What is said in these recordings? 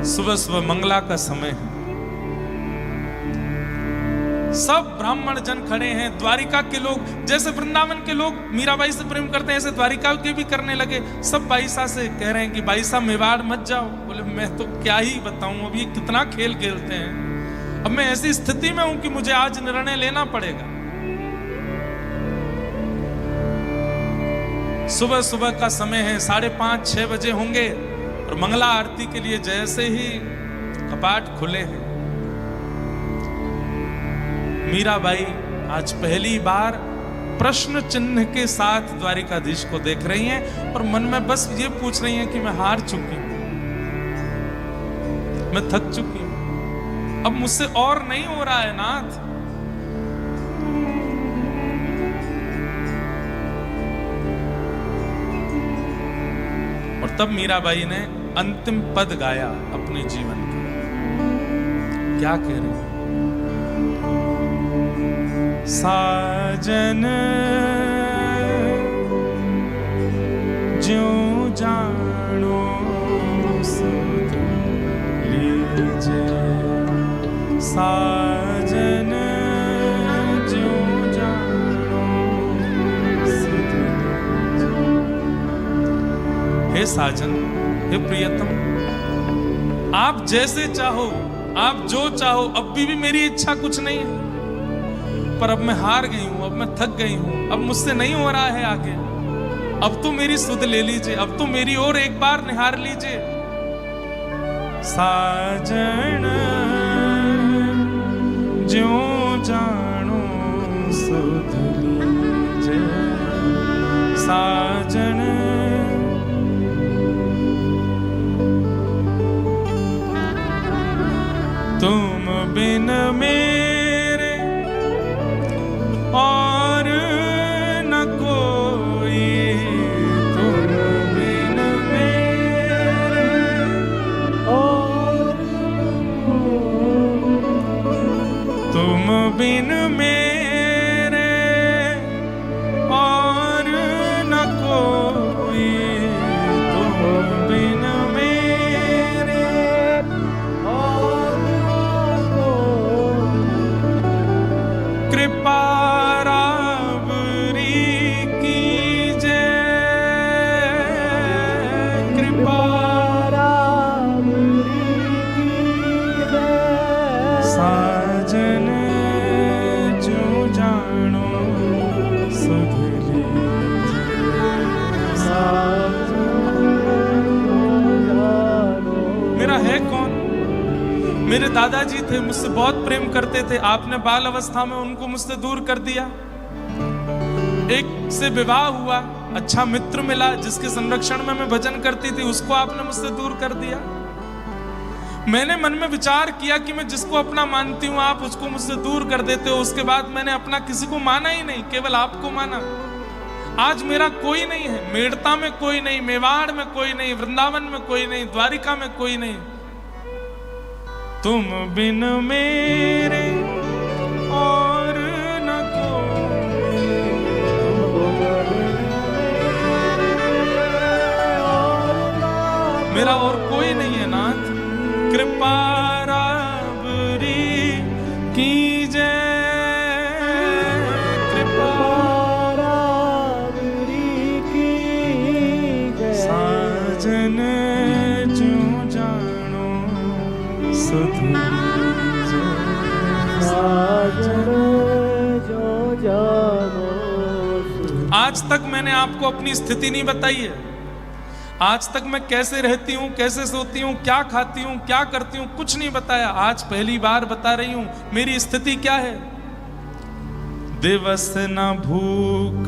सुबह सुबह मंगला का समय है, सब ब्राह्मण जन खड़े हैं। द्वारिका के लोग, जैसे वृंदावन के लोग मीराबाई से प्रेम करते हैं, ऐसे द्वारिका के भी करने लगे। सब बाईसा से कह रहे हैं कि बाईसा मेवाड़ मत जाओ। बोले मैं तो क्या ही बताऊं, अभी कितना खेल खेलते हैं। अब मैं ऐसी स्थिति में हूं कि मुझे आज निर्णय लेना पड़ेगा। सुबह सुबह का समय है, 5:30-6 बजे होंगे और मंगला आरती के लिए जैसे ही कपाट खुले हैं, मीराबाई आज पहली बार प्रश्न चिन्ह के साथ द्वारिकाधीश को देख रही हैं और मन में बस ये पूछ रही हैं कि मैं हार चुकी हूं, मैं थक चुकी हूं, अब मुझसे और नहीं हो रहा है नाथ। और तब मीराबाई ने अंतिम पद गाया अपने जीवन का। क्या कह रही है? साजन ज्यों जानो सुध लीजे, साजन ज्यों जानो सुध लीजे। हे साजन, हे प्रियतम, आप जैसे चाहो, आप जो चाहो, अब भी मेरी इच्छा कुछ नहीं है, पर अब मैं हार गई हूं, अब मैं थक गई हूं, अब मुझसे नहीं हो रहा है आगे। अब तो मेरी सुध ले लीजिए, अब तो मेरी ओर एक बार निहार लीजिए। साजन ज्यों जानो सुध लीजिए, साजन तुम बिन मेरे और न कोई, तुम बिन मेरे और तुम बिन मेरे और न कोई, तुम बिन मेरे और न कोई। कृपा मेरे दादाजी थे, मुझसे बहुत प्रेम करते थे, आपने बाल अवस्था में उनको मुझसे दूर कर दिया। एक से विवाह हुआ, अच्छा मित्र मिला जिसके संरक्षण में मैं भजन करती थी, उसको आपने मुझसे दूर कर दिया। मैंने मन में विचार किया कि मैं जिसको अपना मानती हूँ आप उसको मुझसे दूर कर देते हो। उसके बाद मैंने अपना किसी को माना ही नहीं, केवल आपको माना। आज मेरा कोई नहीं है, मेड़ता में कोई नहीं, मेवाड़ में कोई नहीं, वृंदावन में कोई नहीं, द्वारिका में कोई नहीं। तुम बिन मेरे और न कोई, मेरा और कोई नहीं है नाथ। कृपा राबरी कीजे, कृपा राबरी कीजे, साजन ज्यों जानो सुध लीजे, साजन ज्यों जानो। आज तक मैंने आपको अपनी स्थिति नहीं बताई है। आज तक मैं कैसे रहती हूँ, कैसे सोती हूँ, क्या खाती हूँ, क्या करती हूँ, कुछ नहीं बताया। आज पहली बार बता रही हूँ मेरी स्थिति क्या है। दिवस न भूख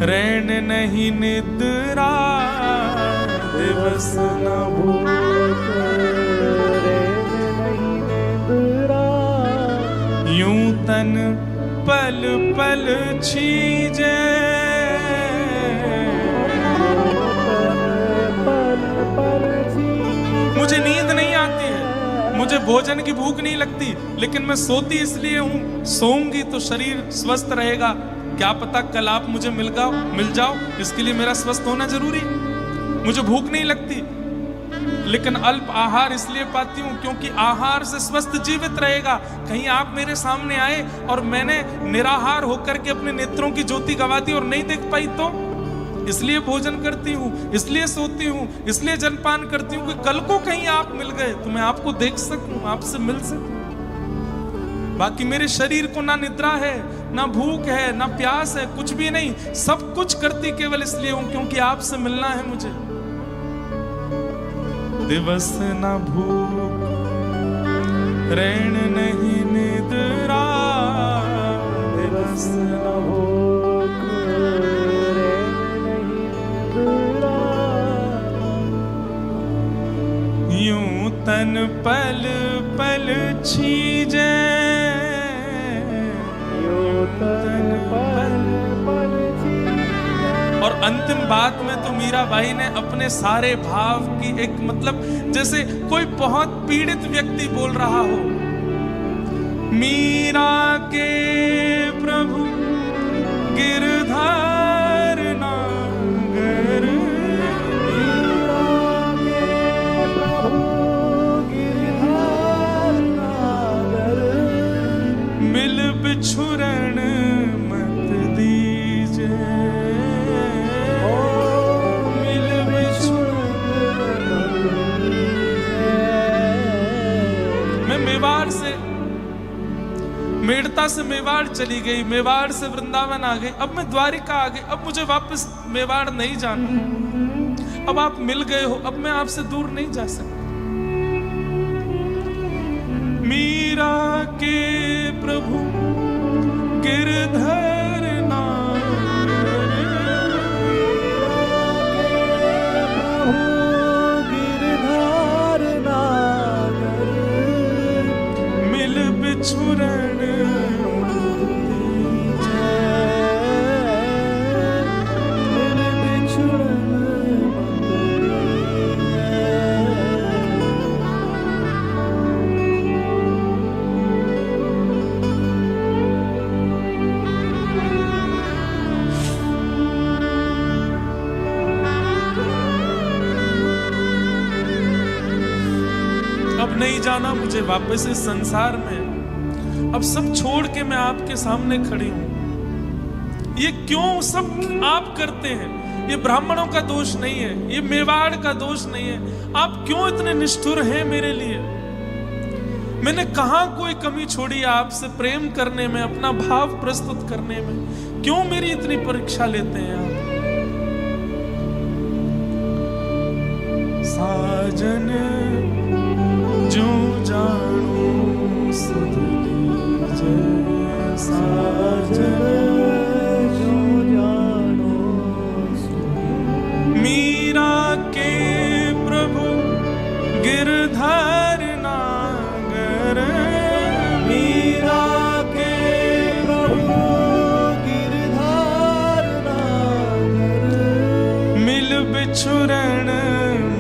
रैन नहीं निद्रा, दिवस न भूख रैन नहीं निद्रा, यूं तन पल पल छीजे, मुझे नींद नहीं आती है, मुझे भोजन की भूख नहीं लगती, लेकिन मैं सोती इसलिए हूं, सोऊंगी तो शरीर स्वस्थ रहेगा। क्या पता कल आप मुझे मिल जाओ, इसके लिए मेरा स्वस्थ होना जरूरी। मुझे भूख नहीं लगती, लेकिन अल्प आहार इसलिए पाती हूं क्योंकि आहार से स्वस्थ जीवित रहेगा। कहीं आप मेरे सामने आए और मैंने निराहार होकर के अपने नेत्रों की ज्योति गवा दी और नहीं देख पाई तो इसलिए भोजन करती हूं, इसलिए सोती हूं, इसलिए जलपान करती हूं कि कल को कहीं आप मिल गए तो मैं आपको देख सकूं, आपसे मिल सकूं। बाकी मेरे शरीर को ना निद्रा है, ना भूख है, ना प्यास है, कुछ भी नहीं। सब कुछ करती केवल इसलिए हूं क्योंकि आपसे मिलना है मुझे। दिवस ना भूख रैन नहीं निद्रा, दिवस ना भूख रैन नहीं निद्रा, यूं तन पल पल छीजे, यूं तन पल पल छीजे। और अंतिम बात में तो मीराबाई ने अपने सारे भाव की एक मतलब जैसे कोई बहुत पीड़ित व्यक्ति बोल रहा हो, मीरा के प्रभु गिरधार नागर, मीरा के प्रभु गिरधार नागर, मिल बिछुरण मत दीजे, मिल बिछुरण मत दीजे। मैं मेवाड़ से मेड़ता से मेवाड़ चली गई, मेवाड़ से वृंदावन आ गई, अब मैं द्वारिका आ गई, अब मुझे वापस मेवाड़ नहीं जाना। अब आप मिल गए हो, अब मैं आपसे दूर नहीं जा सकता। मीरा के प्रभु गिरधर नागर, गिरधर नागर, मिल बिछुरण नहीं जाना मुझे वापस इस संसार में। अब सब छोड़ के मैं आपके सामने खड़ी हूं। ये क्यों सब आप करते हैं? ये ब्राह्मणों का दोष नहीं है, ये मेवाड़ का दोष नहीं है। आप क्यों इतने निष्ठुर हैं मेरे लिए? मैंने कहां कोई कमी छोड़ी आपसे प्रेम करने में, अपना भाव प्रस्तुत करने में? क्यों मेरी इतनी परीक्षा लेते हैं आप? साजन जो जानू सुध लीजे, साजन जो जानू सुध। मीरा के प्रभु गिरधर नागर, मीरा के प्रभु गिरधर नागर, मिल बिछुरण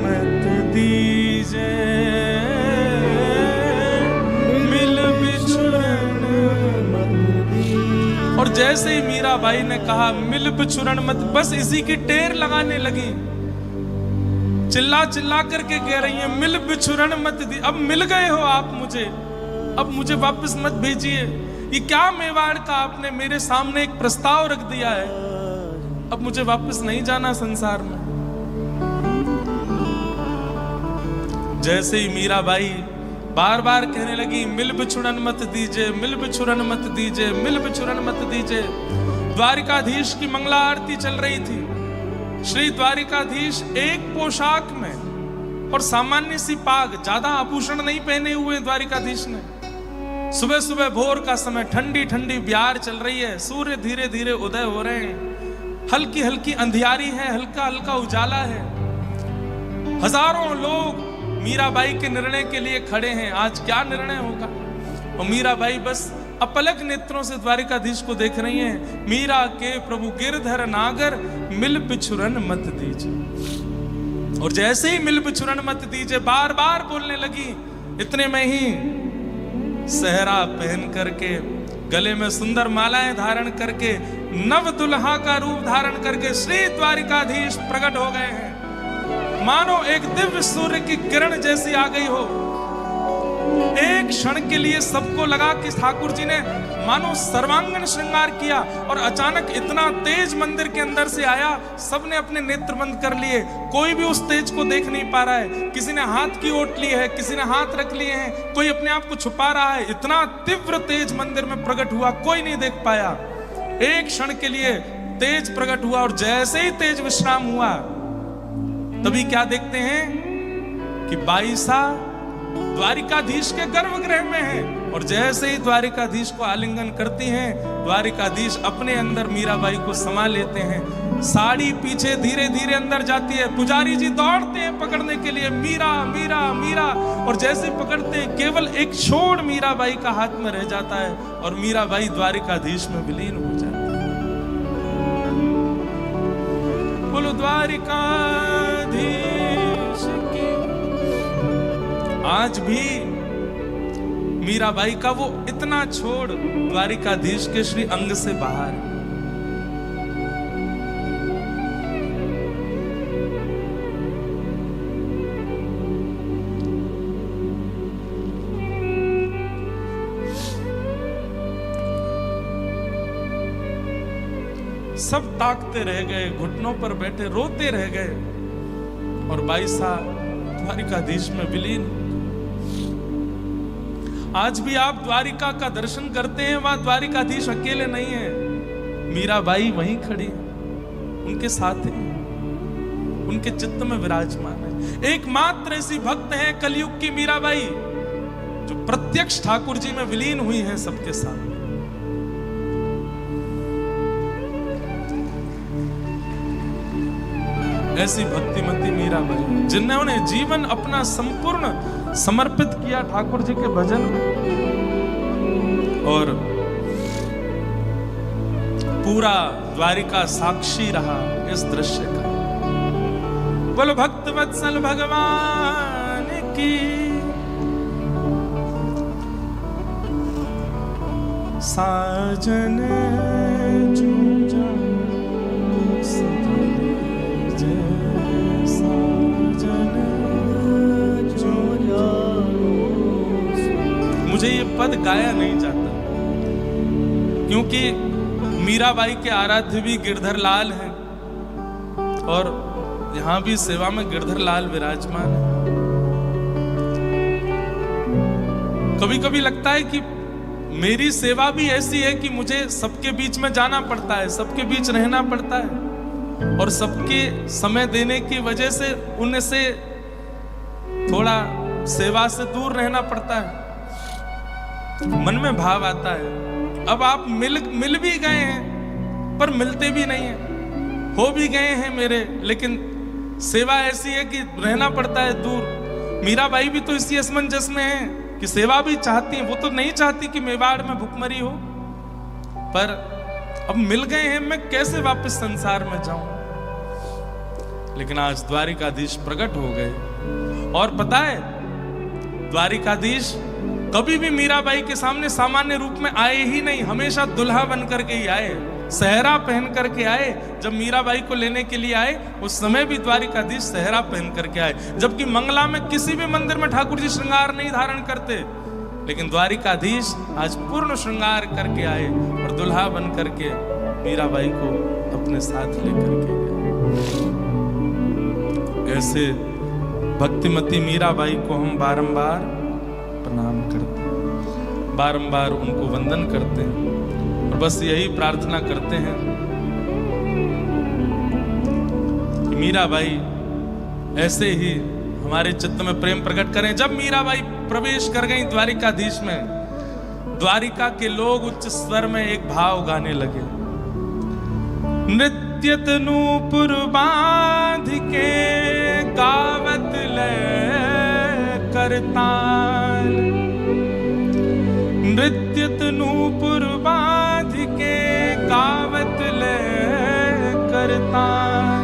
मत दीजे, और जैसे ही मीराबाई ने कहा मिल बिछुरण मत, बस इसी की टेर लगाने लगी। चिल्ला चिल्ला करके कह रही है मिल बिछुरण मत दी। अब मिल गए हो आप मुझे, अब मुझे वापस मत भेजिए। ये क्या मेवाड़ का आपने मेरे सामने एक प्रस्ताव रख दिया है? अब मुझे वापस नहीं जाना संसार में। जैसे ही मीराबाई बार बार कहने लगी मिल बिछुड़न मत दीजिए, मिल बिछुड़न मत दीजिए, मिल बिछुड़न मत दीजिए। द्वारिकाधीश की मंगला आरती चल रही थी। श्री द्वारिकाधीश एक पोशाक में और सामान्य सी पाग, ज्यादा आभूषण नहीं पहने हुए द्वारिकाधीश ने। सुबह सुबह भोर का समय, ठंडी ठंडी ब्यार चल रही है, सूर्य धीरे धीरे उदय हो रहे हैं, हल्की हल्की अंधियारी है, हल्का हल्का उजाला है। हजारों लोग मीराबाई के निर्णय के लिए खड़े हैं। आज क्या निर्णय होगा? और मीराबाई बस अपलक नेत्रों से द्वारिकाधीश को देख रही हैं। मीरा के प्रभु गिरधर नागर, मिल बिछुरन मत दीजिए। और जैसे ही मिल बिछुरन मत दीजिए बार बार बोलने लगी। इतने में ही सहरा पहन करके, गले में सुंदर मालाएं धारण करके, नव दुल्हा का रूप धारण करके श्री द्वारिकाधीश प्रकट हो गए हैं। मानो एक दिव्य सूर्य की किरण जैसी आ गई हो। एक क्षण के लिए सबको लगा कि ठाकुर जी ने मानो सर्वांगन श्रृंगार किया, और अचानक इतना तेज मंदिर के अंदर से आया, सबने अपने नेत्र बंद कर लिए, कोई भी उस तेज को देख नहीं पा रहा है। किसी ने हाथ की ओट ली है, किसी ने हाथ रख लिए हैं, कोई अपने आप को छुपा रहा है। इतना तीव्र तेज मंदिर में प्रकट हुआ, कोई नहीं देख पाया। एक क्षण के लिए तेज प्रकट हुआ, और जैसे ही तेज विश्राम हुआ, तभी क्या देखते हैं कि बाईसा द्वारिकाधीश के गर्भगृह में है, और जैसे ही द्वारिकाधीश को आलिंगन करती हैं, द्वारिकाधीश अपने अंदर मीराबाई को समा लेते हैं। साड़ी पीछे धीरे धीरे अंदर जाती है, पुजारी जी दौड़ते हैं पकड़ने के लिए, मीरा मीरा मीरा, और जैसे पकड़ते हैं केवल एक छोड़ मीराबाई का हाथ में रह जाता है, और मीराबाई द्वारिकाधीश में विलीन हो जाती है। बोलो द्वारिकाधीश की। आज भी मीराबाई का वो इतना छोड़ द्वारिकाधीश के श्री अंग से बाहर है। सब ताकते रह गए, घुटनों पर बैठे रोते रह गए, और बाईसा द्वारिकाधीश में विलीन। आज भी आप द्वारिका का दर्शन करते हैं, वहां द्वारिकाधीश अकेले नहीं है, मीराबाई वहीं खड़ी उनके साथ है, उनके चित्त में विराजमान है। एकमात्र ऐसी भक्त है कलयुग की मीराबाई, जो प्रत्यक्ष ठाकुर जी में विलीन हुई है सबके साथ। ऐसी भक्तिमती मीराबाई, जिन्होंने जीवन अपना संपूर्ण समर्पित किया ठाकुर जी के भजन में, और पूरा द्वारिका साक्षी रहा इस दृश्य का। बोलो भक्त वत्सल भगवान की। साजन मुझे ये पद गाया नहीं जाता, क्योंकि मीराबाई के आराध्य भी गिरधर लाल हैं, और यहां भी सेवा में गिरधर लाल विराजमान है। कभी कभी लगता है कि मेरी सेवा भी ऐसी है कि मुझे सबके बीच में जाना पड़ता है, सबके बीच रहना पड़ता है, और सबके समय देने की वजह से उनसे थोड़ा सेवा से दूर रहना पड़ता है। मन में भाव आता है, अब आप मिल भी गए हैं, पर मिलते भी नहीं हैं, हो भी गए हैं मेरे, लेकिन सेवा ऐसी है कि रहना पड़ता है दूर। मीराबाई भी तो इसी असमंजस में है कि सेवा भी चाहती है, वो तो नहीं चाहती कि मेवाड़ में भुखमरी हो, पर अब मिल गए हैं, मैं कैसे वापस संसार में जाऊं। लेकिन आज द्वारिकाधीश प्रकट हो गए, और पता है द्वारिकाधीश कभी भी मीराबाई के सामने सामान्य रूप में आए ही नहीं, हमेशा दुल्हा बन करके ही आए, सहरा पहन करके आए। जब मीराबाई को लेने के लिए आए, उस समय भी द्वारिकाधीश सहरा पहन करके आए, जबकि मंगला में किसी भी मंदिर में ठाकुर जी श्रृंगार नहीं धारण करते, लेकिन द्वारिकाधीश आज पूर्ण श्रृंगार करके आए, और दुल्हा बन करके मीराबाई को अपने साथ लेकर के गए। ऐसे भक्तिमती मीराबाई को हम बारंबार प्रणाम करते हैं, बारंबार उनको वंदन करते हैं, और बस यही प्रार्थना करते हैं कि मीराबाई ऐसे ही हमारे चित्त में प्रेम प्रकट करें। जब मीराबाई प्रवेश कर गई द्वारिकाधीश में, द्वारिका के लोग उच्च स्वर में एक भाव गाने लगे। नृत्य नूपुर बांध के गावत ले करताल, नृत्य नूपुर बांध के गावत ले करताल,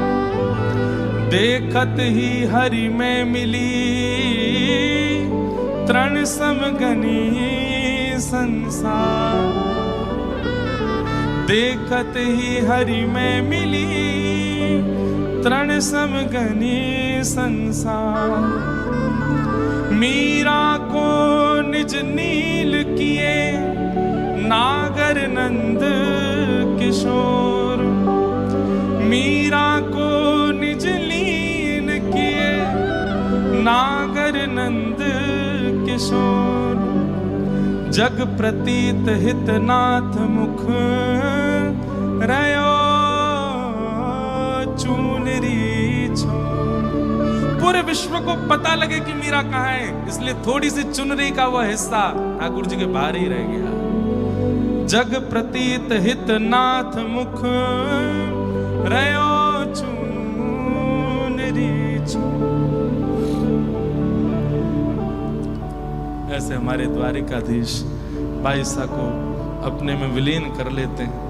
देखत ही हरि में मिली तृण समगनी संसार, देखत ही हरि में मिली तृण समगनी संसार। मीरा को निज नील किए नागर नंद किशोर। मीरा को निज लीन किए नागर नंद किशोर। जग प्रतीत हित नाथ मुख रयो चूनरी छोर। पूरे विश्व को पता लगे कि मीरा कहाँ है, इसलिए थोड़ी सी चुनरी का वह हिस्सा ठाकुर जी के बाहर ही रह गया। जग प्रतीत हित नाथ मुख रयो चूनरी छोर। ऐसे हमारे द्वारिकाधीश बाईसा को अपने में विलीन कर लेते हैं।